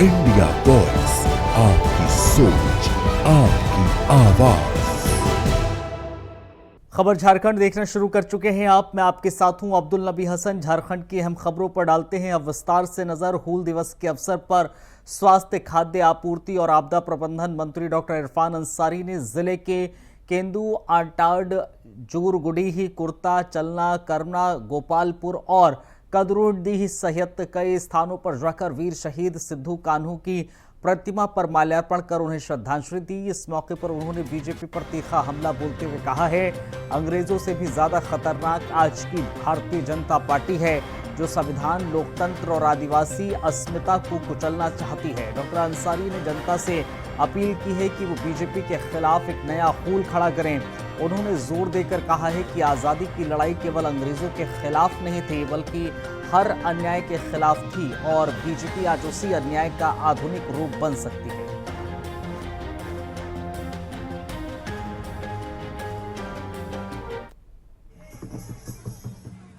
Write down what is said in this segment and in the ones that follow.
India voice, आपकी सोच, आपकी आवाज। खबर झारखंड देखना शुरू कर चुके हैं आप। मैं आपके साथ हूं अब्दुल नबी हसन। झारखंड की अहम खबरों पर डालते हैं अब विस्तार से नजर। हूल दिवस के अवसर पर स्वास्थ्य, खाद्य आपूर्ति और आपदा प्रबंधन मंत्री डॉक्टर इरफान अंसारी ने जिले के केंदू, आटाड, जूरगुडीही, कुर्ता, चलना, करमना, गोपालपुर और कदरुडीह सहित कई स्थानों पर जाकर वीर शहीद सिद्धू कान्हू की प्रतिमा पर माल्यार्पण कर उन्हें श्रद्धांजलि दी। इस मौके पर उन्होंने बीजेपी पर तीखा हमला बोलते हुए कहा है, अंग्रेजों से भी ज्यादा खतरनाक आज की भारतीय जनता पार्टी है, जो संविधान, लोकतंत्र और आदिवासी अस्मिता को कुचलना चाहती है। डॉक्टर अंसारी ने जनता से अपील की है कि वो बीजेपी के खिलाफ एक नया हूल खड़ा करें। उन्होंने जोर देकर कहा है कि आज़ादी की लड़ाई केवल अंग्रेजों के खिलाफ नहीं थी, बल्कि हर अन्याय के खिलाफ थी और बीजेपी आज उसी अन्याय का आधुनिक रूप बन सकती है।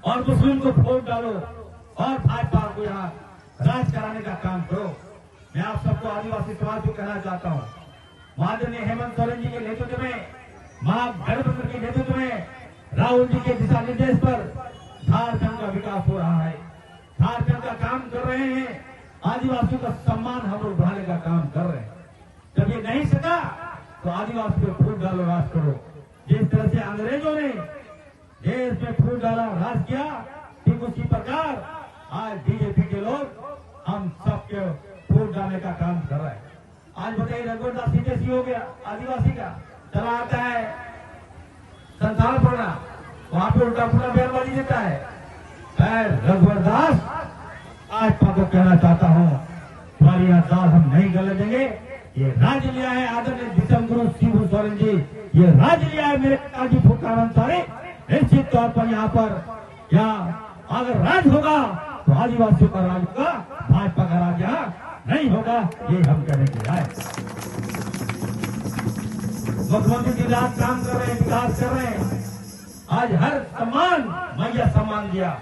और मुस्लिम को वोट डालो और भाजपा को यहाँ राज कराने का काम करो। मैं आप सबको आदिवासी समाज को कहना चाहता हूँ, माननीय हेमंत सोरेन जी के नेतृत्व में, महागठबंधन के नेतृत्व में, राहुल जी के दिशा निर्देश पर झारखंड का विकास हो रहा है। झारखंड का काम कर रहे हैं, आदिवासियों का सम्मान हम लोग बढ़ाने का काम कर रहे हैं। जब ये नहीं सका तो आदिवासी को फूट डालो, राज करो। जिस तरह से अंग्रेजों ने देश में फूट डाला, राज किया, ठीक उसी प्रकार आज बीजेपी के लोग हम सबके फूट डालने का काम कर रहे हैं। आज बताइए, रघुवरदास जैसी हो गया आदिवासी का, चला आता है संसार पढ़ना, वहां पे उल्टा पुल्टा बयानबाजी देता है। रघुवरदास आज को कहना चाहता हूं, तुम्हारी यह दाल हम नहीं गले देंगे। ये राज्य लिया है आदरणीय दिसम गुरु शिबू सोरेन जी, ये राज्य लिया है मेरे पिताजी फूटकार अंसारी। निश्चित तौर पर यहाँ अगर राज होगा तो आदिवासियों का राज होगा, भाजपा का राज यहाँ नहीं होगा, ये हम कहने के आए। मुख्यमंत्री जी रात काम कर रहे हैं, विकास कर रहे हैं। आज हर सम्मान मैया सम्मान दिया।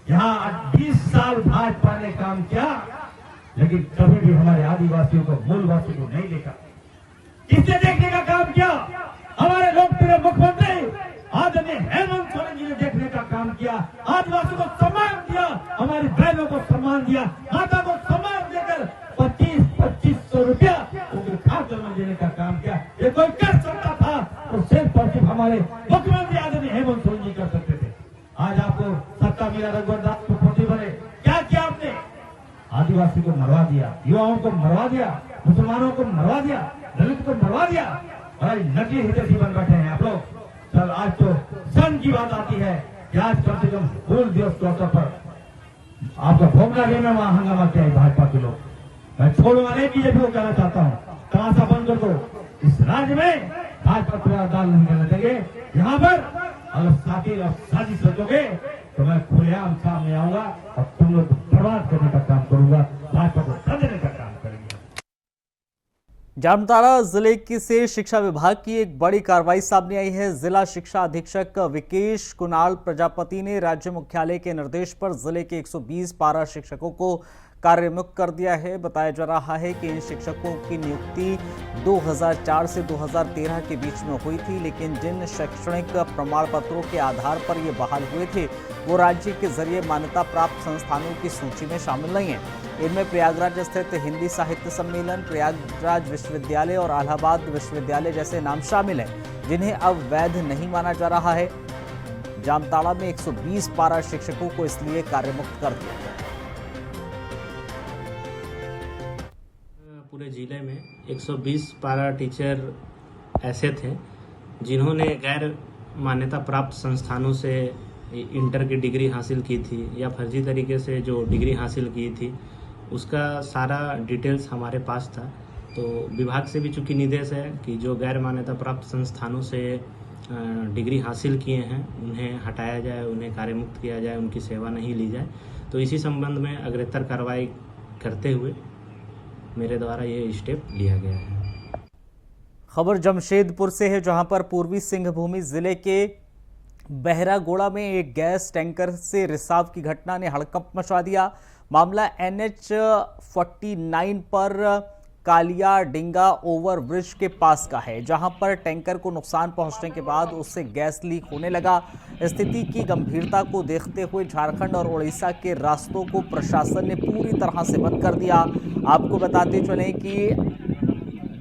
यहाँ 20 साल भाजपा ने काम किया, लेकिन कभी भी हमारे आदिवासियों को, मूलवासियों को नहीं देखा। किसने देखने का काम किया? हमारे लोकप्रिय मुख्यमंत्री आदरणीय हेमंत सोरेन जी ने देखने का काम किया। आदिवासियों को सम्मान दिया, हमारी बहनों को सम्मान दिया, माता को सम्मान देकर 2500 रुपया उनके खाते में देने का काम किया। ये कोई कर सकता था तो सिर्फ और सिर्फ हमारे मुख्यमंत्री आदरणीय हेमंत सोरेन जी कर सकते थे। आज आपको सत्ता मिला, रघुवरदास को पोती बने, क्या किया आपने? आदिवासी को मरवा दिया, युवाओं को मरवा दिया, मुसलमानों को मरवा दिया, दलित को मरवा दिया। भाई नकली हितैषी बन बैठे हैं आप लोग। चल आज तो सन की बात आती है कि आज कम से कम हूल दिवस के अवसर पर आपका भोगना लेना, वहां हंगामा किया है भाजपा के लोग। मैं छोड़वा नहीं, बीजेपी को कहना चाहता हूँ, तमाशा बंद कर दो। इस राज्य में भाजपा पूरा दाल नहीं करना देंगे। यहाँ पर अगर साथी और साजिश रचोगे तो मैं खुलेआम सामने आऊंगा और तुम लोग बर्बाद करने का काम करूंगा, भाजपा को समझने का काम करेंगे। जामताड़ा जिले की से शिक्षा विभाग की एक बड़ी कार्रवाई सामने आई है। जिला शिक्षा अधीक्षक विकेश कुणाल प्रजापति ने राज्य मुख्यालय के निर्देश पर जिले के 120 पारा शिक्षकों को कार्यमुक्त कर दिया है। बताया जा रहा है कि इन शिक्षकों की नियुक्ति 2004 से 2013 के बीच में हुई थी, लेकिन जिन शैक्षणिक प्रमाण पत्रों के आधार पर ये बहाल हुए थे वो राज्य के जरिए मान्यता प्राप्त संस्थानों की सूची में शामिल नहीं है। इनमें प्रयागराज स्थित हिंदी साहित्य सम्मेलन, प्रयागराज विश्वविद्यालय और इलाहाबाद विश्वविद्यालय जैसे नाम शामिल हैं, जिन्हें अब वैध नहीं माना जा रहा है। जामताड़ा में 120 पारा शिक्षकों को इसलिए कार्यमुक्त कर दिया गया। पूरे जिले में 120 पारा टीचर ऐसे थे जिन्होंने गैर मान्यता प्राप्त संस्थानों से इंटर की डिग्री हासिल की थी या फर्जी तरीके से जो डिग्री हासिल की थी, उसका सारा डिटेल्स हमारे पास था। तो विभाग से भी चूँकि निर्देश है कि जो गैर मान्यता प्राप्त संस्थानों से डिग्री हासिल किए हैं उन्हें हटाया जाए, उन्हें कार्यमुक्त किया जाए, उनकी सेवा नहीं ली जाए। तो इसी संबंध में अग्रेतर कार्रवाई करते हुए मेरे द्वारा ये स्टेप लिया गया है। खबर जमशेदपुर से है, जहां पर पूर्वी सिंहभूम जिले के बहरागोड़ा में एक गैस टैंकर से रिसाव की घटना ने हड़कंप मचा दिया। मामला NH 49 पर कालिया डिंगा ओवरब्रिज के पास का है, जहां पर टैंकर को नुकसान पहुंचने के बाद उससे गैस लीक होने लगा। स्थिति की गंभीरता को देखते हुए झारखंड और उड़ीसा के रास्तों को प्रशासन ने पूरी तरह से बंद कर दिया। आपको बताते चलें कि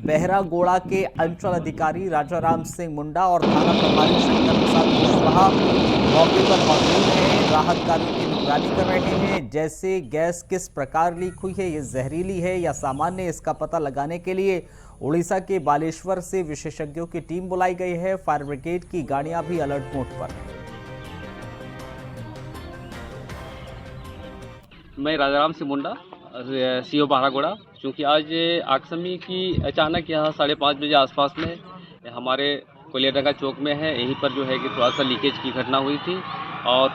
बहरागोड़ा के अंचल अधिकारी राजाराम सिंह मुंडा और थाना प्रभारी शंकर प्रसाद कुशवाहा मौके पर मौजूद हैं, राहत कार्यों की निगरानी कर रहे हैं। जैसे गैस किस प्रकार लीक हुई है, ये जहरीली है या सामान्य, इसका पता लगाने के लिए उड़ीसा के बालेश्वर से विशेषज्ञों की टीम बुलाई गई है। फायर ब्रिगेड की गाड़ियां भी अलर्ट मोड पर हैं। मैं राजाराम सिंह मुंडा, सीओ बहरागोड़ा। क्योंकि आज आकस्मी की अचानक यहाँ 5:30 बजे आसपास में हमारे कोलियाडंगा चौक में है, यहीं पर जो है कि थोड़ा सा लीकेज की घटना हुई थी और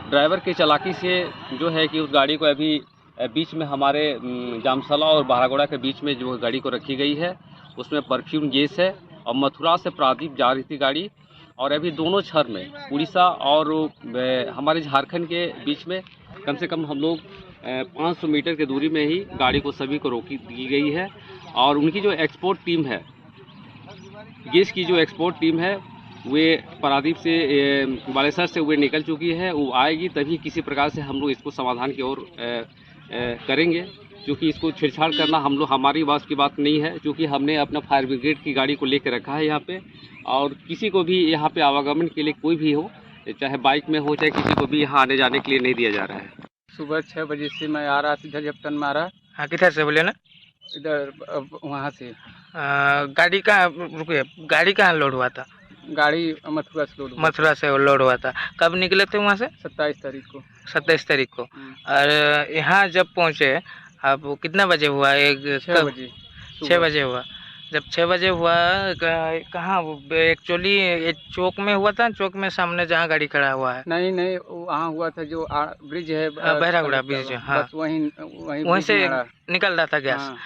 ड्राइवर के चालाकी से जो है कि उस गाड़ी को अभी बीच में हमारे जामसाला और बहरागोड़ा के बीच में जो गाड़ी को रखी गई है, उसमें परफ्यूम गैस है और मथुरा से प्रादीप जा रही थी गाड़ी। और अभी दोनों क्षण में उड़ीसा और हमारे झारखंड के बीच में कम से कम हम लोग 500 मीटर की दूरी में ही गाड़ी को सभी को रोकी दी गई है। और उनकी जो एक्सपोर्ट टीम है, गैस की जो एक्सपोर्ट टीम है, वे पारादीप से बालेश्वर से वे निकल चुकी है। वो आएगी तभी किसी प्रकार से हम लोग इसको समाधान की ओर करेंगे, क्योंकि इसको छेड़छाड़ करना हमारी बस की बात नहीं है। क्योंकि हमने अपना फायर ब्रिगेड की गाड़ी को लेकर रखा है यहाँ पे, और किसी को भी यहाँ पे आवागमन के लिए कोई भी हो, चाहे बाइक में हो चाहे किसी को भी यहाँ आने जाने के लिए नहीं दिया जा रहा है। सुबह 6 बजे से मैं आ रहा था, इधर जब टर्न मारा। हाँ, किधर से बोले ना? इधर वहाँ से गाड़ी कहाँ रुके? गाड़ी कहाँ लोड हुआ था? गाड़ी मथुरा से लोड हुआ। मथुरा से लोड हुआ था। कब निकले थे वहाँ से? 27 तारीख को। 27 तारीख को। और यहाँ जब पहुँचे आप कितना बजे हुआ? 6 बजे। 6 बजे हुआ। जब 6 बजे हुआ कहाँ? एक्चुअली एक चौक में हुआ था, चौक में सामने जहाँ गाड़ी खड़ा हुआ है? नहीं, वहाँ हुआ था जो ब्रिज है, बहरागोड़ा ब्रिज। हाँ, बस वहीं से निकल रहा था गैस। हाँ।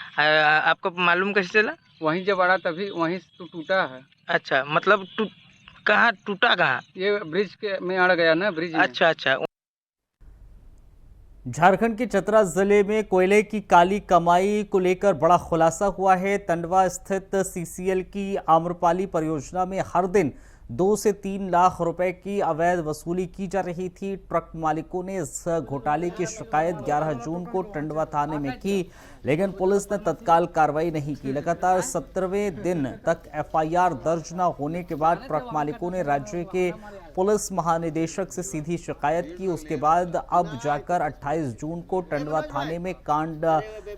आपको मालूम कैसे चला? वहीं जब आड़ा तभी वहीं तो टूटा है। अच्छा, मतलब कहाँ टूटा? कहाँ? ये ब्रिज के में अड़ गया ना, ब्रिज में। अच्छा। झारखंड के चतरा जिले में कोयले की काली कमाई को लेकर बड़ा खुलासा हुआ है। टंडवा स्थित CCL की आम्रपाली परियोजना में हर दिन 2 से 3 लाख रुपए की अवैध वसूली की जा रही थी। ट्रक मालिकों ने इस घोटाले की शिकायत 11 जून को टंडवा थाने में की, लेकिन पुलिस ने तत्काल कार्रवाई नहीं की। लगातार 17वें दिन तक FIR दर्ज न होने के बाद ट्रक मालिकों ने राज्य के पुलिस महानिदेशक से सीधी शिकायत की। उसके बाद अब जाकर 28 जून को टंडवा थाने में कांड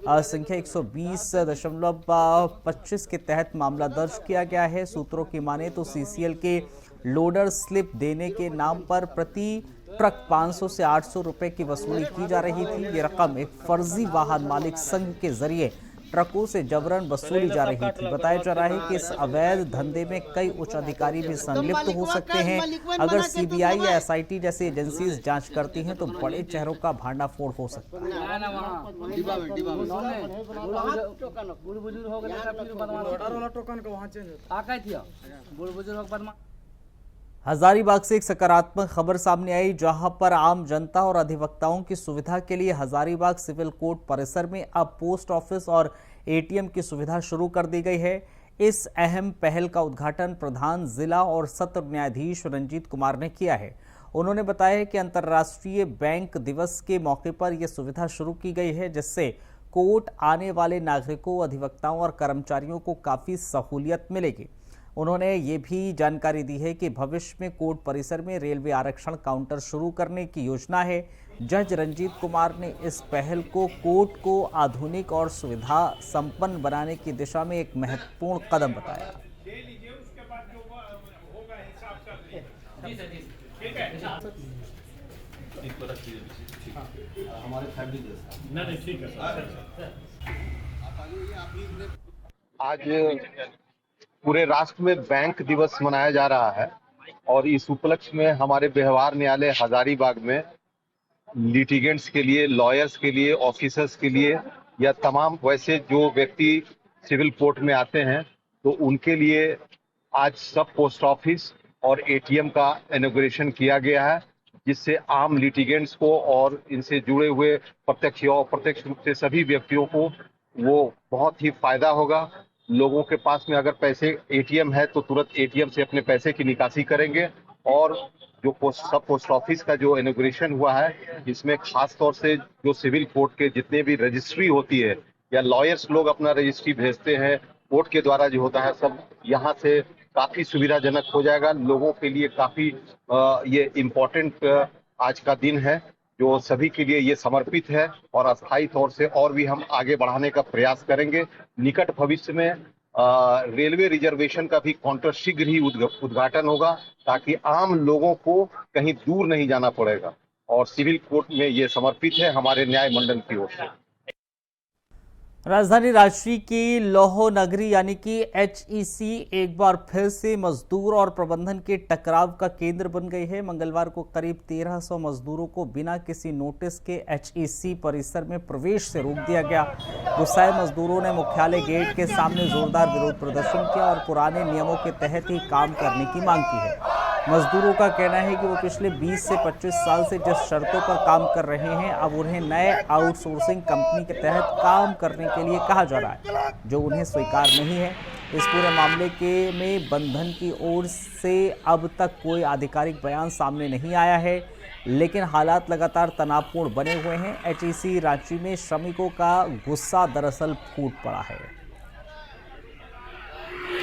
संख्या 120.25 के तहत मामला दर्ज किया गया है। सूत्रों की माने तो CCL के लोडर स्लिप देने के नाम पर प्रति ट्रक 500 से 800 रुपए की वसूली की जा रही थी। ये रकम एक फर्जी वाहन मालिक संघ के जरिए ट्रकों से जबरन वसूली जा रही थी। बताया जा रहा है कि इस अवैध धंधे में कई उच्च अधिकारी भी संलिप्त हो सकते हैं। अगर CBI या SIT जैसी एजेंसीज जांच करती हैं तो बड़े चेहरों का भांडाफोड़ हो सकता है। हजारीबाग से एक सकारात्मक खबर सामने आई, जहां पर आम जनता और अधिवक्ताओं की सुविधा के लिए हजारीबाग सिविल कोर्ट परिसर में अब पोस्ट ऑफिस और ATM की सुविधा शुरू कर दी गई है। इस अहम पहल का उद्घाटन प्रधान जिला और सत्र न्यायाधीश रंजीत कुमार ने किया है। उन्होंने बताया कि अंतर्राष्ट्रीय बैंक दिवस के मौके पर यह सुविधा शुरू की गई है, जिससे कोर्ट आने वाले नागरिकों, अधिवक्ताओं और कर्मचारियों को काफ़ी सहूलियत मिलेगी। उन्होंने ये भी जानकारी दी है कि भविष्य में कोर्ट परिसर में रेलवे आरक्षण काउंटर शुरू करने की योजना है। जज रंजीत कुमार ने इस पहल को कोर्ट को आधुनिक और सुविधा संपन्न बनाने की दिशा में एक महत्वपूर्ण कदम बताया। आज पूरे राष्ट्र में बैंक दिवस मनाया जा रहा है और इस उपलक्ष्य में हमारे व्यवहार न्यायालय हजारीबाग में लिटिगेंट्स के लिए, लॉयर्स के लिए, ऑफिसर्स के लिए या तमाम वैसे जो व्यक्ति सिविल कोर्ट में आते हैं तो उनके लिए आज सब पोस्ट ऑफिस और ATM का इनॉग्रेशन किया गया है। जिससे आम लिटिगेंट्स को और इनसे जुड़े हुए प्रत्यक्ष या अप्रत्यक्ष रूप से सभी व्यक्तियों को वो बहुत ही फायदा होगा। लोगों के पास में अगर पैसे एटीएम है तो तुरंत एटीएम से अपने पैसे की निकासी करेंगे। और जो पोस्ट ऑफिस का जो इनॉग्रेशन हुआ है, इसमें खास तौर से जो सिविल कोर्ट के जितने भी रजिस्ट्री होती है या लॉयर्स लोग अपना रजिस्ट्री भेजते हैं कोर्ट के द्वारा जो होता है, सब यहाँ से काफी सुविधाजनक हो जाएगा। लोगों के लिए काफी ये इम्पोर्टेंट आज का दिन है जो सभी के लिए ये समर्पित है और अस्थायी तौर से और भी हम आगे बढ़ाने का प्रयास करेंगे। निकट भविष्य में रेलवे रिजर्वेशन का भी काउंटर शीघ्र ही उद्घाटन होगा ताकि आम लोगों को कहीं दूर नहीं जाना पड़ेगा और सिविल कोर्ट में ये समर्पित है हमारे न्याय मंडल की ओर से। राजधानी रांची की लौह नगरी यानी कि HEC एक बार फिर से मजदूर और प्रबंधन के टकराव का केंद्र बन गई है। मंगलवार को करीब 1300 मजदूरों को बिना किसी नोटिस के HEC परिसर में प्रवेश से रोक दिया गया। गुस्साए मजदूरों ने मुख्यालय गेट के सामने जोरदार विरोध प्रदर्शन किया और पुराने नियमों के तहत ही काम करने की मांग की है। मजदूरों का कहना है कि वो पिछले 20 से 25 साल से जिस शर्तों पर काम कर रहे हैं, अब उन्हें नए आउटसोर्सिंग कंपनी के तहत काम करने के लिए कहा जा रहा है, जो उन्हें स्वीकार नहीं है। इस पूरे मामले में बंधन की ओर से अब तक कोई आधिकारिक बयान सामने नहीं आया है, लेकिन हालात लगातार तनावपूर्ण बने हुए हैं। HEC रांची में श्रमिकों का गुस्सा दरअसल फूट पड़ा है।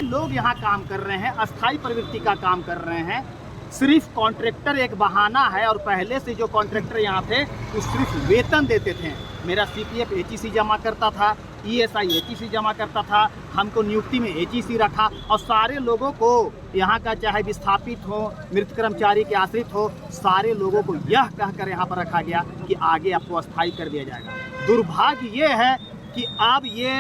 लोग यहाँ काम कर रहे हैं, अस्थायी प्रवृत्ति का काम कर रहे हैं। सिर्फ कॉन्ट्रैक्टर एक बहाना है और पहले से जो कॉन्ट्रैक्टर यहाँ थे वो सिर्फ वेतन देते थे। मेरा CPF HEC जमा करता था, ESI HEC जमा करता था, हमको नियुक्ति में HEC रखा और सारे लोगों को यहाँ का चाहे विस्थापित हो, मृत कर्मचारी के आश्रित हो, सारे लोगों को यह कहकर यहाँ पर रखा गया कि आगे आपको अस्थायी कर दिया जाएगा। दुर्भाग्य ये है कि अब ये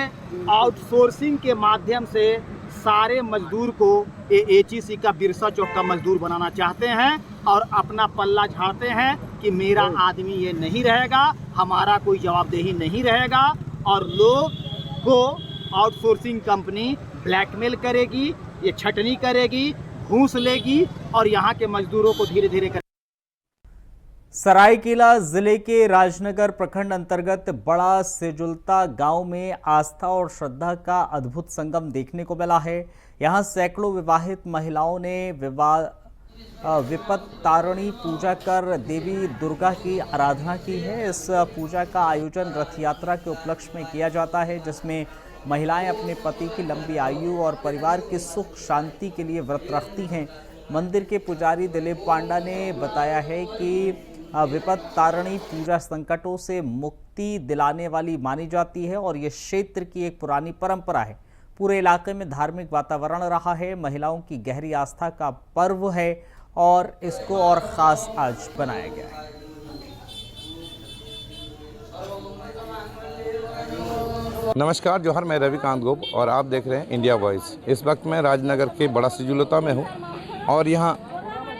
आउटसोर्सिंग के माध्यम से सारे मजदूर को HEC का बिरसा चौक का मजदूर बनाना चाहते हैं और अपना पल्ला झाड़ते हैं कि मेरा आदमी ये नहीं रहेगा, हमारा कोई जवाबदेही नहीं रहेगा और लोग को आउटसोर्सिंग कंपनी ब्लैकमेल करेगी, ये छटनी करेगी, घूस लेगी और यहाँ के मजदूरों को धीरे धीरे सरायकेला जिले के राजनगर प्रखंड अंतर्गत बड़ा सिजुलता गांव में आस्था और श्रद्धा का अद्भुत संगम देखने को मिला है। यहां सैकड़ों विवाहित महिलाओं ने विपत तारिणी पूजा कर देवी दुर्गा की आराधना की है। इस पूजा का आयोजन रथ यात्रा के उपलक्ष्य में किया जाता है, जिसमें महिलाएं अपने पति की लंबी आयु और परिवार की सुख शांति के लिए व्रत रखती हैं। मंदिर के पुजारी दिलीप पांडा ने बताया है कि विपत तारिणी पूजा संकटों से मुक्ति दिलाने वाली मानी जाती है और ये क्षेत्र की एक पुरानी परंपरा है। पूरे इलाके में धार्मिक वातावरण रहा है। महिलाओं की गहरी आस्था का पर्व है और इसको और खास आज बनाया गया है। नमस्कार, जोहर, मैं रविकांत गोप और आप देख रहे हैं इंडिया वॉइस। इस वक्त मैं राजनगर के बड़ा सिजुलता में हूँ और यहाँ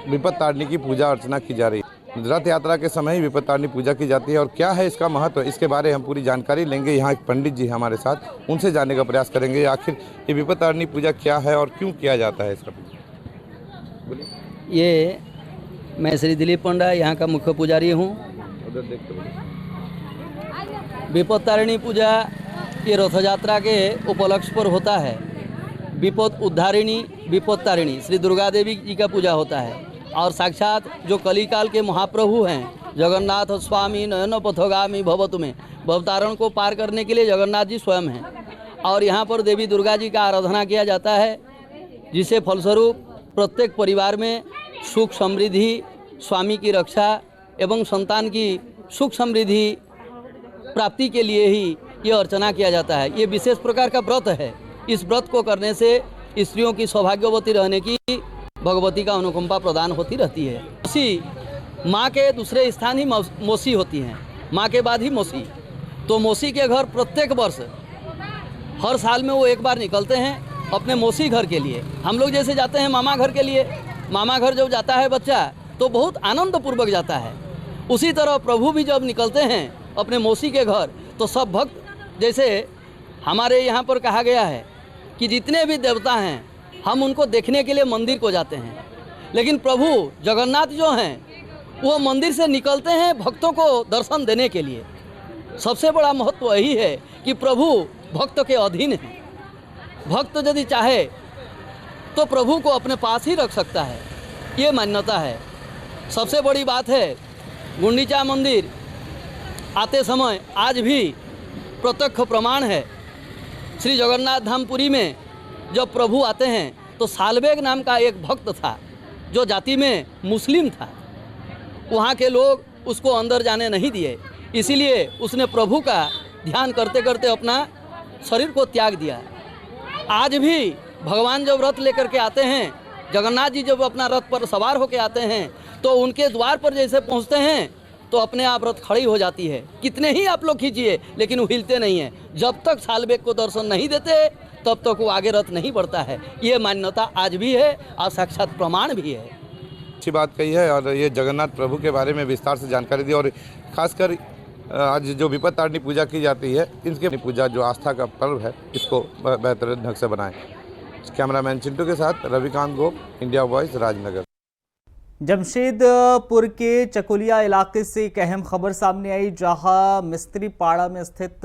विपत तारिणी की पूजा अर्चना की जा रही है। रथ यात्रा के समय ही विपत तारिणी पूजा की जाती है और क्या है इसका महत्व, इसके बारे हम पूरी जानकारी लेंगे। यहाँ एक पंडित जी हमारे साथ, उनसे जानने का प्रयास करेंगे आखिर ये विपत तारिणी पूजा क्या है और क्यों किया जाता है इसका। ये मैं श्री दिलीप पांडा यहाँ का मुख्य पुजारी हूँ। विपत तारिणी पूजा ये रथ यात्रा के उपलक्ष्य पर होता है। विपत उद्धारिणी विपत तारिणी श्री दुर्गा देवी जी का पूजा होता है और साक्षात जो कलिकाल के महाप्रभु हैं जगन्नाथ स्वामी नयन पथगामी भवतु में भवतारण को पार करने के लिए जगन्नाथ जी स्वयं हैं और यहाँ पर देवी दुर्गा जी का आराधना किया जाता है, जिसे फलस्वरूप प्रत्येक परिवार में सुख समृद्धि, स्वामी की रक्षा एवं संतान की सुख समृद्धि प्राप्ति के लिए ही ये अर्चना किया जाता है। ये विशेष प्रकार का व्रत है। इस व्रत को करने से स्त्रियों की सौभाग्यवती रहने की भगवती का अनुकंपा प्रदान होती रहती है। मौसी माँ के दूसरे स्थान ही मौसी होती हैं, माँ के बाद ही मौसी। तो मौसी के घर प्रत्येक वर्ष हर साल में वो एक बार निकलते हैं अपने मौसी घर के लिए। हम लोग जैसे जाते हैं मामा घर के लिए, मामा घर जब जाता है बच्चा तो बहुत आनंद पूर्वक जाता है, उसी तरह प्रभु भी जब निकलते हैं अपने मौसी के घर तो सब भक्त, जैसे हमारे यहाँ पर कहा गया है कि जितने भी देवता हैं हम उनको देखने के लिए मंदिर को जाते हैं, लेकिन प्रभु जगन्नाथ जो हैं वो मंदिर से निकलते हैं भक्तों को दर्शन देने के लिए। सबसे बड़ा महत्व यही है कि प्रभु भक्त के अधीन है। भक्त यदि चाहे तो प्रभु को अपने पास ही रख सकता है, ये मान्यता है। सबसे बड़ी बात है, गुंडीचा मंदिर आते समय आज भी प्रत्यक्ष प्रमाण है। श्री जगन्नाथ धामपुरी में जब प्रभु आते हैं तो सालबेग नाम का एक भक्त था जो जाति में मुस्लिम था। वहाँ के लोग उसको अंदर जाने नहीं दिए, इसीलिए उसने प्रभु का ध्यान करते करते अपना शरीर को त्याग दिया। आज भी भगवान जब रथ लेकर के आते हैं, जगन्नाथ जी जब अपना रथ पर सवार होकर आते हैं तो उनके द्वार पर जैसे पहुँचते हैं तो अपने आप रथ खड़ी हो जाती है। कितने ही आप लोग खींचिए लेकिन वो हिलते नहीं हैं। जब तक सालबेग को दर्शन नहीं देते तब तक वो आगे रथ नहीं बढ़ता है। ये मान्यता आज भी है और साक्षात प्रमाण भी है। अच्छी बात कही है और ये जगन्नाथ प्रभु के बारे में विस्तार से जानकारी दी। और खासकर आज जो विपत्ति तारिणी पूजा की जाती है, इनकी पूजा जो आस्था का पर्व है, इसको बेहतरीन ढंग से बनाएं। कैमरामैन चिंटू के साथ रविकांत गोप, इंडिया वॉइस, राजनगर। जमशेदपुर के चकुलिया इलाके से एक अहम खबर सामने आई, जहां मिस्त्री पाड़ा में स्थित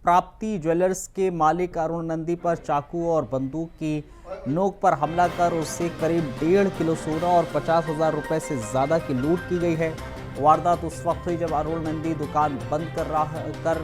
प्राप्ति ज्वेलर्स के मालिक अरुण नंदी पर चाकू और बंदूक की नोक पर हमला कर उससे करीब 1.5 किलो सोना और 50,000 रुपए से ज़्यादा की लूट की गई है। वारदात उस वक्त हुई जब अरुण नंदी दुकान बंद कर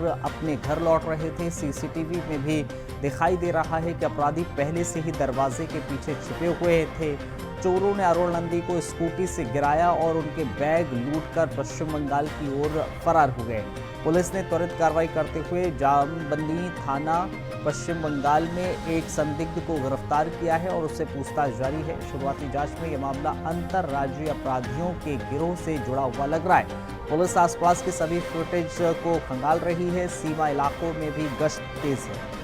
अपने घर लौट रहे थे। सीसीटीवी में भी दिखाई दे रहा है कि अपराधी पहले से ही दरवाजे के पीछे छिपे हुए थे। चोरों ने अरुण नंदी को स्कूटी से गिराया और उनके बैग लूटकर पश्चिम बंगाल की ओर फरार हो गए। पुलिस ने त्वरित कार्रवाई करते हुए जामबंदी थाना पश्चिम बंगाल में एक संदिग्ध को गिरफ्तार किया है और उससे पूछताछ जारी है। शुरुआती जांच में यह मामला अंतर्राज्यीय अपराधियों के गिरोह से जुड़ा हुआ लग रहा है। पुलिस आसपास के सभी फुटेज को खंगाल रही है। सीमा इलाकों में भी गश्त तेज है।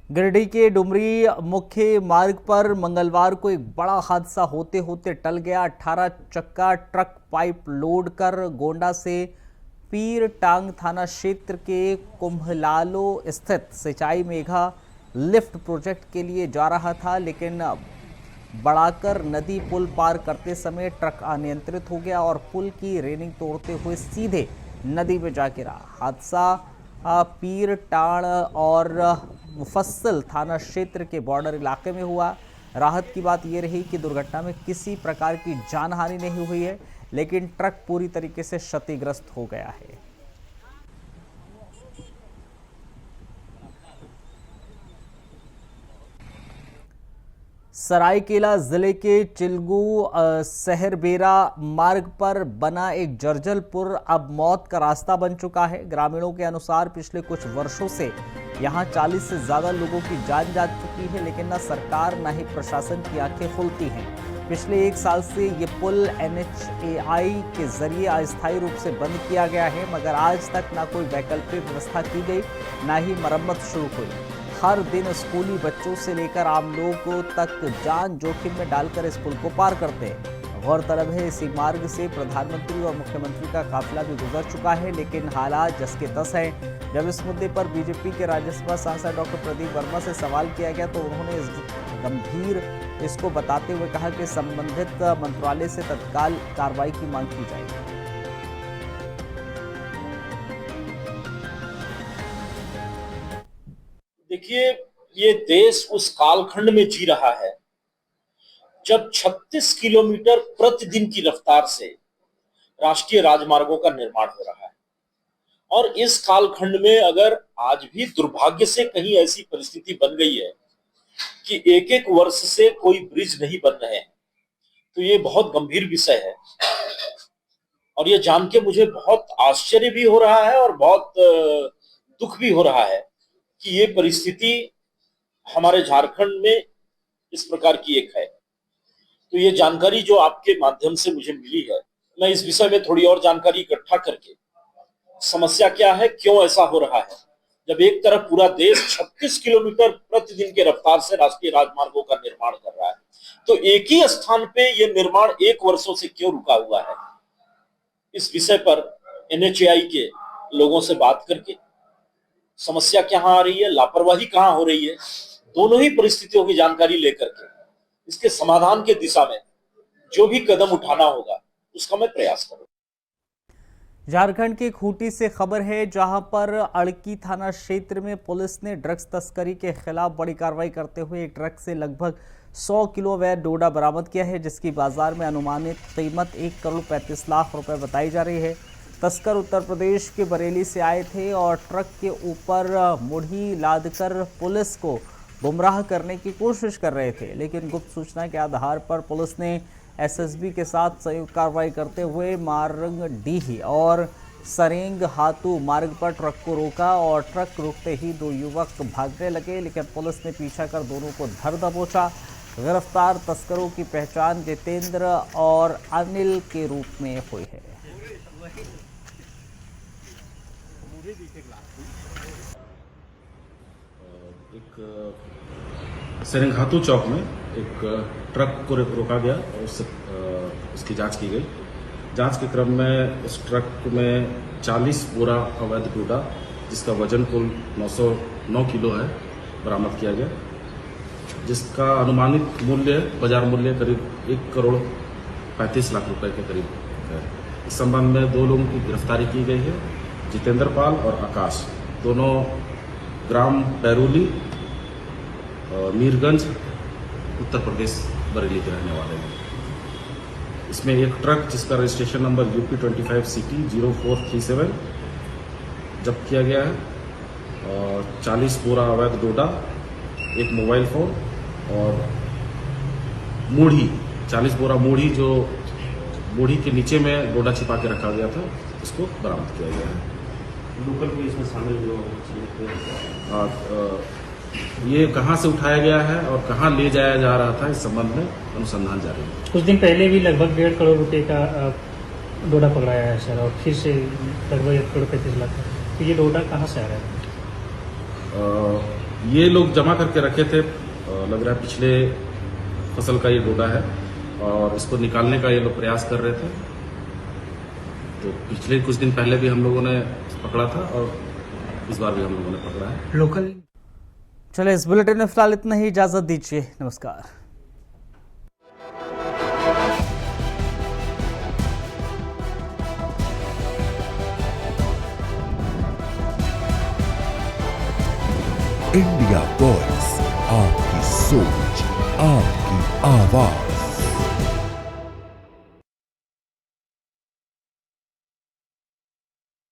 गिरिडीह के डुमरी मुख्य मार्ग पर मंगलवार को एक बड़ा हादसा होते होते टल गया। 18 चक्का ट्रक पाइप लोड कर गोंडा से पीर टांग थाना क्षेत्र के कुम्भलालो स्थित सिंचाई मेघा लिफ्ट प्रोजेक्ट के लिए जा रहा था, लेकिन बढ़ाकर नदी पुल पार करते समय ट्रक अनियंत्रित हो गया और पुल की रेलिंग तोड़ते हुए सीधे नदी में जा गिरा। हादसा पीर टाण और मुफस्सिल थाना क्षेत्र के बॉर्डर इलाके में हुआ। राहत की बात यह रही कि दुर्घटना में किसी प्रकार की जानहानि नहीं हुई है, लेकिन ट्रक पूरी तरीके से क्षतिग्रस्त हो गया है। सरायकेला जिले के चिलगू सहरबेरा मार्ग पर बना एक जर्जर पुल अब मौत का रास्ता बन चुका है। ग्रामीणों के अनुसार पिछले कुछ वर्षों से यहां 40 से ज्यादा लोगों की जान जा चुकी है, लेकिन न सरकार न ही प्रशासन की आंखें खुलती हैं। पिछले 1 साल से ये पुल NHAI के जरिए अस्थायी रूप से बंद किया गया है, मगर आज तक न कोई वैकल्पिक व्यवस्था की गई, न ही मरम्मत शुरू हुई। हर दिन स्कूली बच्चों से लेकर आम लोगों तक जान जोखिम में डालकर इस पुल को पार करते हैं। गौरतलब है इसी मार्ग से प्रधानमंत्री और मुख्यमंत्री का काफिला भी गुजर चुका है, लेकिन हालात जस के तस हैं। जब इस मुद्दे पर बीजेपी के राज्यसभा सांसद डॉक्टर प्रदीप वर्मा से सवाल किया गया तो उन्होंने इसको बताते हुए कहा कि संबंधित मंत्रालय से तत्काल कार्रवाई की मांग की जाएगी। देखिए, ये देश उस कालखंड में जी रहा है जब 36 किलोमीटर प्रतिदिन की रफ्तार से राष्ट्रीय राजमार्गों का निर्माण हो रहा है, और इस कालखंड में अगर आज भी दुर्भाग्य से कहीं ऐसी परिस्थिति बन गई है कि एक वर्ष से कोई ब्रिज नहीं बन रहे हैं, तो ये बहुत गंभीर विषय है। और ये जान के मुझे बहुत आश्चर्य भी हो रहा है और बहुत दुख भी हो रहा है कि ये परिस्थिति हमारे झारखंड में इस प्रकार की एक है। तो ये जानकारी जो आपके माध्यम से मुझे मिली है, मैं इस विषय में थोड़ी और जानकारी इकट्ठा करके समस्या क्या है, क्यों ऐसा हो रहा है, जब एक तरफ पूरा देश 36 किलोमीटर प्रतिदिन के रफ्तार से राष्ट्रीय राजमार्गों का निर्माण कर रहा है, तो एक ही स्थान पे ये निर्माण 1 वर्षों से क्यों रुका हुआ है। इस विषय पर NHAI के लोगों से बात करके समस्या कहाँ आ रही है, लापरवाही कहाँ हो रही है, दोनों ही परिस्थितियों की जानकारी लेकर के इसके समाधान के दिशा में जो भी कदम उठाना होगा उसका मैं प्रयास करूंगा। झारखंड के खूंटी से खबर है, जहां पर अड़की थाना क्षेत्र में पुलिस ने ड्रग्स तस्करी के खिलाफ बड़ी कार्रवाई करते हुए एक ट्रक से लगभग 100 किलो अवैध डोडा बरामद किया है, जिसकी बाजार में अनुमानित कीमत 1 करोड़ 35 लाख रुपए बताई जा रही है। तस्कर उत्तर प्रदेश के बरेली से आए थे और ट्रक के ऊपर मुढ़ी लादकर पुलिस को गुमराह करने की कोशिश कर रहे थे, लेकिन गुप्त सूचना के आधार पर पुलिस ने एसएसबी के साथ संयुक्त कार्रवाई करते हुए मारंगडीही और सरेंग हाथू मार्ग पर ट्रक को रोका और ट्रक रुकते ही दो युवक भागने लगे, लेकिन पुलिस ने पीछा कर दोनों को धर दबोचा। गिरफ्तार तस्करों की पहचान जितेंद्र और अनिल के रूप में हुई है। एक सरेंघातू चौक में एक ट्रक को रोका गया और उसकी जांच की गई। जांच के क्रम में उस ट्रक में 40 बोरा अवैध डोडा जिसका वजन कुल 909 किलो है बरामद किया गया, जिसका अनुमानित मूल्य बाजार मूल्य करीब 1 करोड़ 35 लाख रुपए के करीब है। इस संबंध में 2 लोगों की गिरफ्तारी की गई है, जितेंद्र पाल और आकाश, दोनों ग्राम बैरूली मीरगंज उत्तर प्रदेश बरेली के रहने वाले हैं। इसमें एक ट्रक जिसका रजिस्ट्रेशन नंबर UP 25 CT 0437 जब्त किया गया है और 40 बोरा अवैध डोडा, एक मोबाइल फोन और मूढ़ी 40 बोरा मूढ़ी जो मूढ़ी के नीचे में डोडा छिपा के रखा गया था, उसको बरामद किया गया है। लोकल पुलिस में शामिल जो ये कहाँ से उठाया गया है और कहाँ ले जाया जा रहा था, इस संबंध में अनुसंधान जारी है। कुछ दिन पहले भी लगभग 1.5 करोड़ रुपए का डोडा पकड़ाया है सर, और फिर से लगभग 1 करोड़ 35 लाख। तो ये डोडा कहाँ से आ रहा है? ये लोग जमा करके रखे थे, लग रहा है पिछले फसल का ये डोडा है और इसको निकालने का ये लोग प्रयास कर रहे थे। तो पिछले कुछ दिन पहले भी हम लोगों ने पकड़ा था और इस बार भी हम लोगों ने पकड़ा है। लोकल चले इस बुलेटिन में फिलहाल इतना ही, इजाजत दीजिए, नमस्कार। इंडिया वॉइस, आपकी सोच, आपकी आवाज।